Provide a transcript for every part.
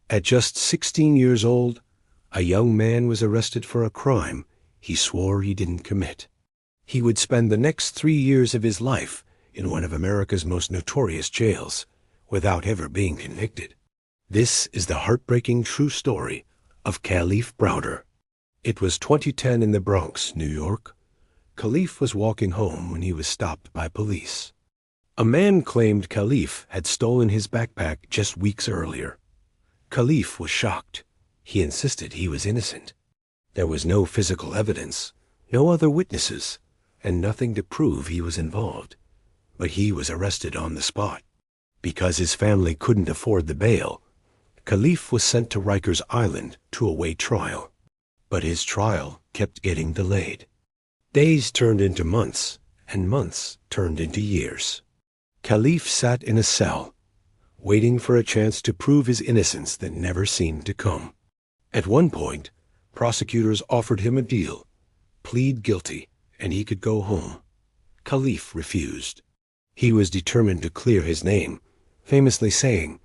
At just 16 years old, a young man was arrested for a crime he swore he didn't commit. He would spend the next 3 years of his life in one of America's most notorious jails without ever being convicted. This is the heartbreaking true story of Kalief Browder. It was 2010 in the Bronx, New York. Kalief was walking home when he was stopped by police. A man claimed Kalief had stolen his backpack just weeks earlier. Kalief was shocked. He insisted he was innocent. There was no physical evidence, no other witnesses, and nothing to prove he was involved. But he was arrested on the spot. Because his family couldn't afford the bail, Kalief was sent to Rikers Island to await trial. But his trial kept getting delayed. Days turned into months, and months turned into years. Kalief sat in a cell, waiting for a chance to prove his innocence that never seemed to come. At one point, prosecutors offered him a deal: plead guilty, and he could go home. Kalief refused. He was determined to clear his name, famously saying,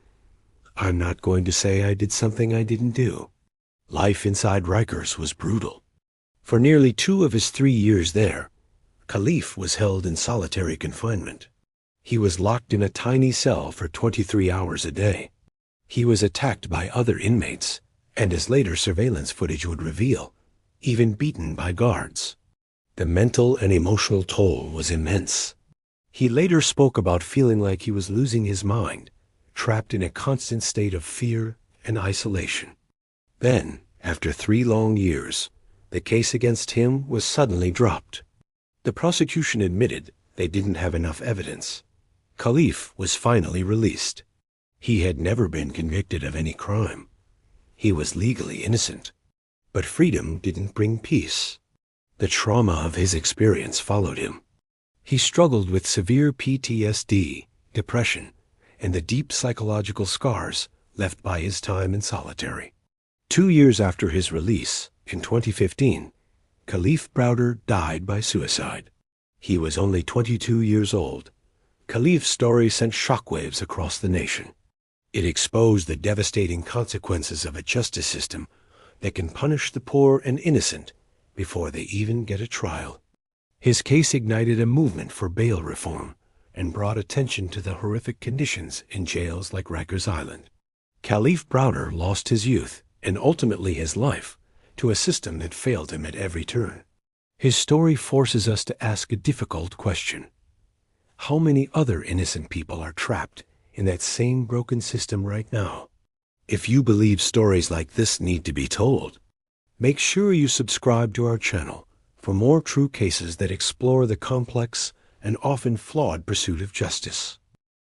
"I'm not going to say I did something I didn't do." Life inside Rikers was brutal. For nearly 2 of his 3 years there, Kalief was held in solitary confinement. He was locked in a tiny cell for 23 hours a day. He was attacked by other inmates, and as later surveillance footage would reveal, even beaten by guards. The mental and emotional toll was immense. He later spoke about feeling like he was losing his mind, trapped in a constant state of fear and isolation. Then, after 3 long years, the case against him was suddenly dropped. The prosecution admitted they didn't have enough evidence. Kalief was finally released. He had never been convicted of any crime. He was legally innocent. But freedom didn't bring peace. The trauma of his experience followed him. He struggled with severe PTSD, depression, and the deep psychological scars left by his time in solitary. 2 years after his release, in 2015, Kalief Browder died by suicide. He was only 22 years old. Kalief's story sent shockwaves across the nation. It exposed the devastating consequences of a justice system that can punish the poor and innocent before they even get a trial. His case ignited a movement for bail reform and brought attention to the horrific conditions in jails like Rikers Island. Kalief Browder lost his youth and ultimately his life to a system that failed him at every turn. His story forces us to ask a difficult question. How many other innocent people are trapped in that same broken system right now? If you believe stories like this need to be told, make sure you subscribe to our channel for more true cases that explore the complex and often flawed pursuit of justice.